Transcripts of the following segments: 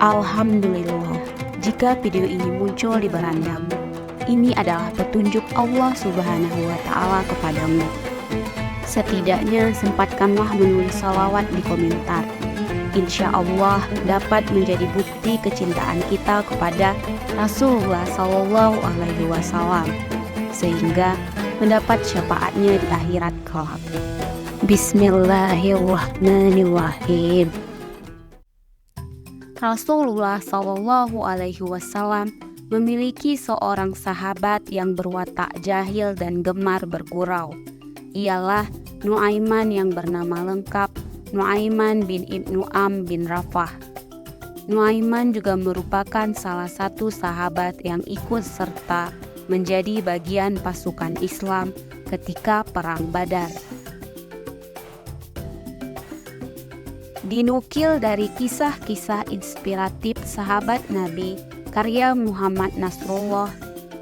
Alhamdulillah, jika video ini muncul di berandamu, ini adalah petunjuk Allah Subhanahu wa Ta'ala kepadamu. Setidaknya sempatkanlah menulis salawat di komentar. Insya Allah dapat menjadi bukti kecintaan kita kepada Rasulullah Sallallahu Alaihi Wasallam, sehingga mendapat syafaatnya di akhirat kelak. Bismillahirrahmanirrahim. Rasulullah Sallallahu Alaihi Wasallam memiliki seorang sahabat yang berwatak jahil dan gemar bergurau. Ialah Nuaiman yang bernama lengkap Nuaiman bin Ibnu Am bin Rafah. Nuaiman juga merupakan salah satu sahabat yang ikut serta menjadi bagian pasukan Islam ketika Perang Badar. Dinukil dari kisah-kisah inspiratif sahabat Nabi karya Muhammad Nasrullah,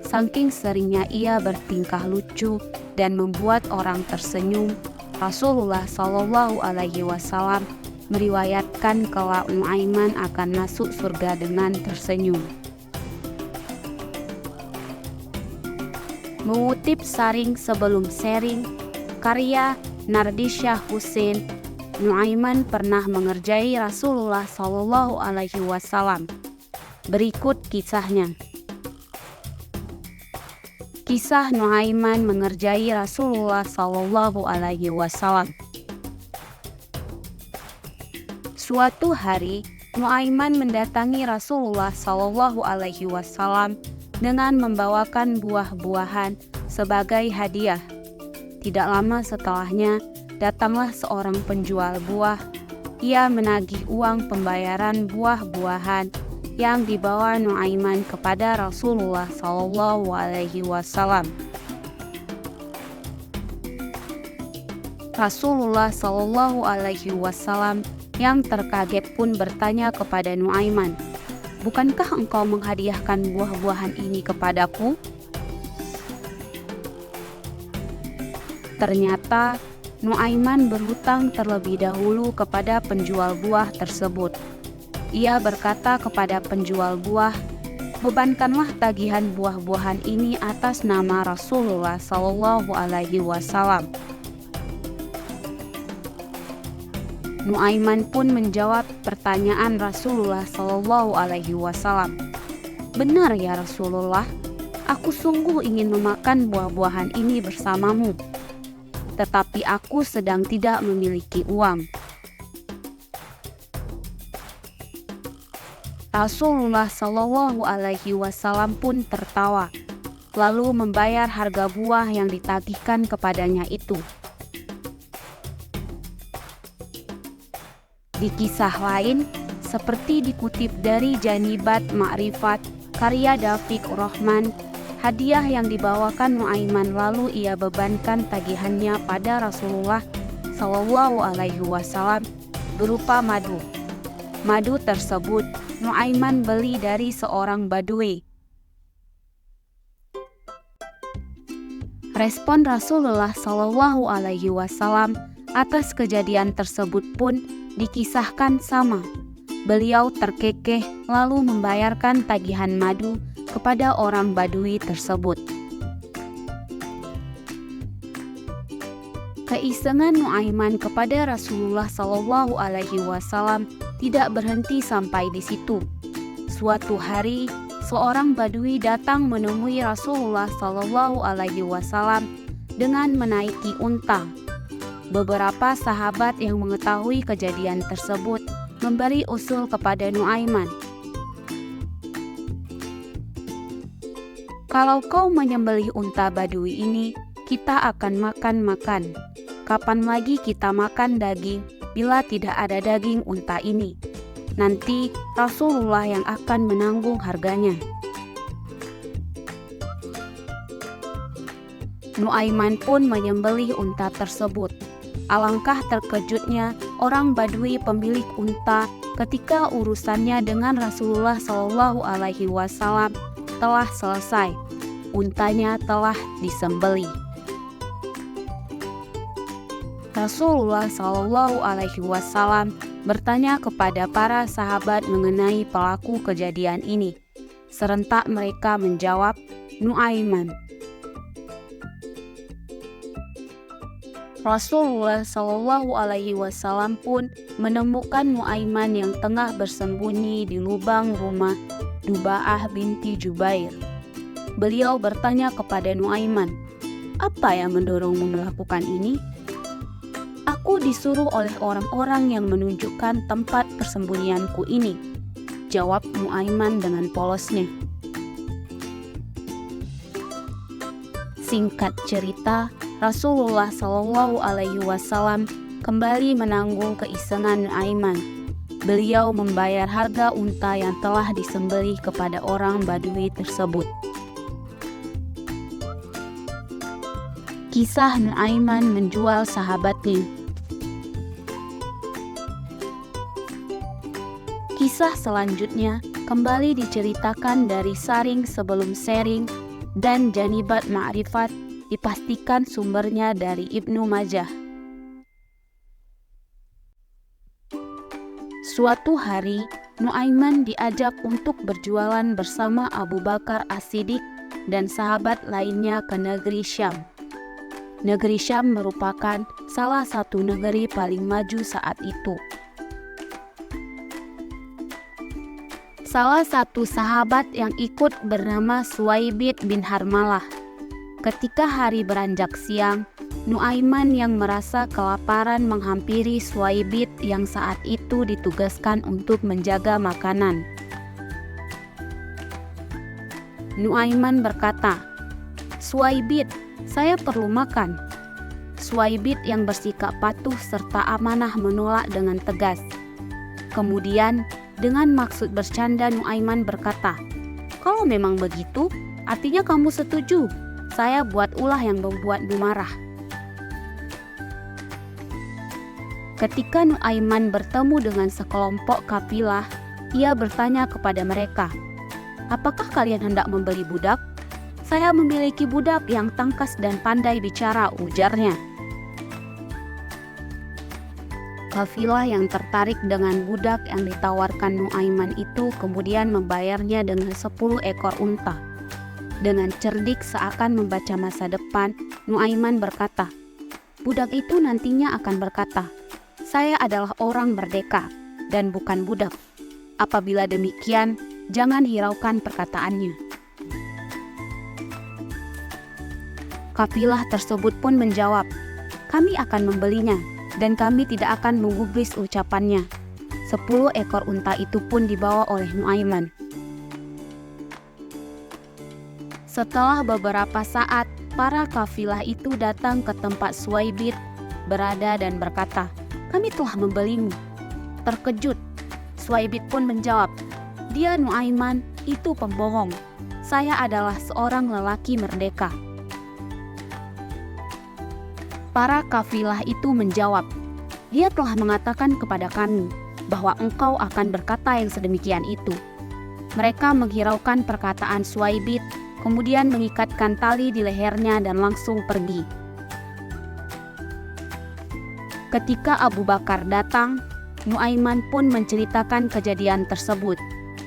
saking seringnya ia bertingkah lucu dan membuat orang tersenyum, Rasulullah Shallallahu Alaihi Wasallam meriwayatkan kalau Nuaiman akan masuk surga dengan tersenyum. Mengutip Saring Sebelum Sharing, karya Nardisyah Hussein, Nuaiman pernah mengerjai Rasulullah Shallallahu Alaihi Wasallam. Berikut kisahnya. Kisah Nuaiman mengerjai Rasulullah Sallallahu Alaihi Wasallam. Suatu hari, Nuaiman mendatangi Rasulullah Sallallahu Alaihi Wasallam dengan membawakan buah-buahan sebagai hadiah. Tidak lama setelahnya, datanglah seorang penjual buah. Ia menagih uang pembayaran buah-buahan yang dibawa Nuaiman kepada Rasulullah Sallallahu Alaihi Wasallam. Rasulullah Sallallahu Alaihi Wasallam yang terkaget pun bertanya kepada Nuaiman, "Bukankah engkau menghadiahkan buah-buahan ini kepadaku?" Ternyata Nuaiman berhutang terlebih dahulu kepada penjual buah tersebut. Ia berkata kepada penjual buah, "Bebankanlah tagihan buah-buahan ini atas nama Rasulullah Sallallahu Alaihi Wasallam." Nuaiman pun menjawab pertanyaan Rasulullah Sallallahu Alaihi Wasallam, "Benar ya Rasulullah, aku sungguh ingin memakan buah-buahan ini bersamamu, tetapi aku sedang tidak memiliki uang." Rasulullah Shallallahu Alaihi Wasallam pun tertawa, lalu membayar harga buah yang ditagihkan kepadanya itu. Di kisah lain, seperti dikutip dari Janibat Ma'rifat karya Dafiq Rahman, hadiah yang dibawakan Nuaiman lalu ia bebankan tagihannya pada Rasulullah Shallallahu Alaihi Wasallam berupa madu. Madu tersebut Nuaiman beli dari seorang Badui. Respon Rasulullah Shallallahu Alaihi Wasallam atas kejadian tersebut pun dikisahkan sama. Beliau terkekeh lalu membayarkan tagihan madu kepada orang Badui tersebut. Keisengan Nuaiman kepada Rasulullah Shallallahu Alaihi Wasallam tidak berhenti sampai di situ. Suatu hari, seorang Badui datang menemui Rasulullah Shallallahu Alaihi Wasallam dengan menaiki unta. Beberapa sahabat yang mengetahui kejadian tersebut memberi usul kepada Nuaiman, "Kalau kau menyembelih unta Badui ini, kita akan makan-makan. Kapan lagi kita makan daging bila tidak ada daging unta ini? Nanti Rasulullah yang akan menanggung harganya." Nuaiman pun menyembelih unta tersebut. Alangkah terkejutnya orang Badui pemilik unta ketika urusannya dengan Rasulullah Shallallahu Alaihi Wasallam telah selesai. Untanya telah disembelih. Rasulullah Shallallahu Alaihi Wasallam bertanya kepada para sahabat mengenai pelaku kejadian ini. Serentak mereka menjawab, Nuaiman. Rasulullah Shallallahu Alaihi Wasallam pun menemukan Nuaiman yang tengah bersembunyi di lubang rumah Dubaah binti Jubair. Beliau bertanya kepada Nuaiman, "Apa yang mendorongmu melakukan ini?" "Aku disuruh oleh orang-orang yang menunjukkan tempat persembunyianku ini," jawab Nuaiman dengan polosnya. Singkat cerita, Rasulullah Shallallahu Alaihi Wasallam kembali menanggung keisengan Nuaiman. Beliau membayar harga unta yang telah disembelih kepada orang Badui tersebut. Kisah Nuaiman menjual sahabatnya. Kisah selanjutnya kembali diceritakan dari Saring sebelum Sharing dan Janibat Ma'rifat, dipastikan sumbernya dari Ibnu Majah. Suatu hari, Nuaiman diajak untuk berjualan bersama Abu Bakar As-Siddiq dan sahabat lainnya ke negeri Syam. Negeri Syam merupakan salah satu negeri paling maju saat itu. Salah satu sahabat yang ikut bernama Suwaibid bin Harmalah. Ketika hari beranjak siang, Nuaiman yang merasa kelaparan menghampiri Suwaibid yang saat itu ditugaskan untuk menjaga makanan. Nuaiman berkata, "Suwaibid, saya perlu makan." Suwaibid yang bersikap patuh serta amanah menolak dengan tegas. Kemudian, dengan maksud bercanda, Nuaiman berkata, "Kalau memang begitu, artinya kamu setuju. Saya buat ulah yang membuatmu marah." Ketika Nuaiman bertemu dengan sekelompok kafilah, ia bertanya kepada mereka, "Apakah kalian hendak membeli budak?" "Saya memiliki budak yang tangkas dan pandai bicara," ujarnya. Kafilah yang tertarik dengan budak yang ditawarkan Nuaiman itu kemudian membayarnya dengan 10 ekor unta. Dengan cerdik seakan membaca masa depan, Nuaiman berkata, "Budak itu nantinya akan berkata, 'Saya adalah orang merdeka dan bukan budak.' Apabila demikian, jangan hiraukan perkataannya." Kafilah tersebut pun menjawab, "Kami akan membelinya dan kami tidak akan menggubris ucapannya." 10 ekor unta itu pun dibawa oleh Nuaiman. Setelah beberapa saat, para kafilah itu datang ke tempat Suwaibid berada dan berkata, "Kami telah membelimu." Terkejut, Suwaibid pun menjawab, "Dia Nuaiman, itu pembohong. Saya adalah seorang lelaki merdeka." Para kafilah itu menjawab, "Dia telah mengatakan kepada kami bahwa engkau akan berkata yang sedemikian itu." Mereka menghiraukan perkataan Suwaibid, kemudian mengikatkan tali di lehernya dan langsung pergi. Ketika Abu Bakar datang, Nuaiman pun menceritakan kejadian tersebut.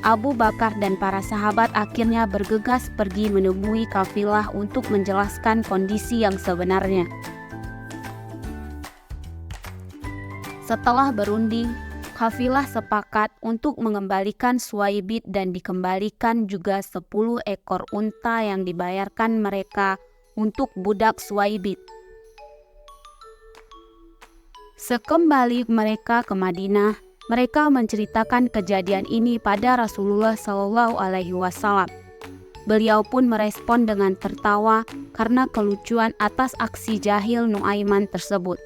Abu Bakar dan para sahabat akhirnya bergegas pergi menemui kafilah untuk menjelaskan kondisi yang sebenarnya. Setelah berunding, kafilah sepakat untuk mengembalikan Suwaibid dan dikembalikan juga 10 ekor unta yang dibayarkan mereka untuk budak Suwaibid. Sekembali mereka ke Madinah, mereka menceritakan kejadian ini pada Rasulullah Shallallahu Alaihi Wasallam. Beliau pun merespon dengan tertawa karena kelucuan atas aksi jahil Nuaiman tersebut.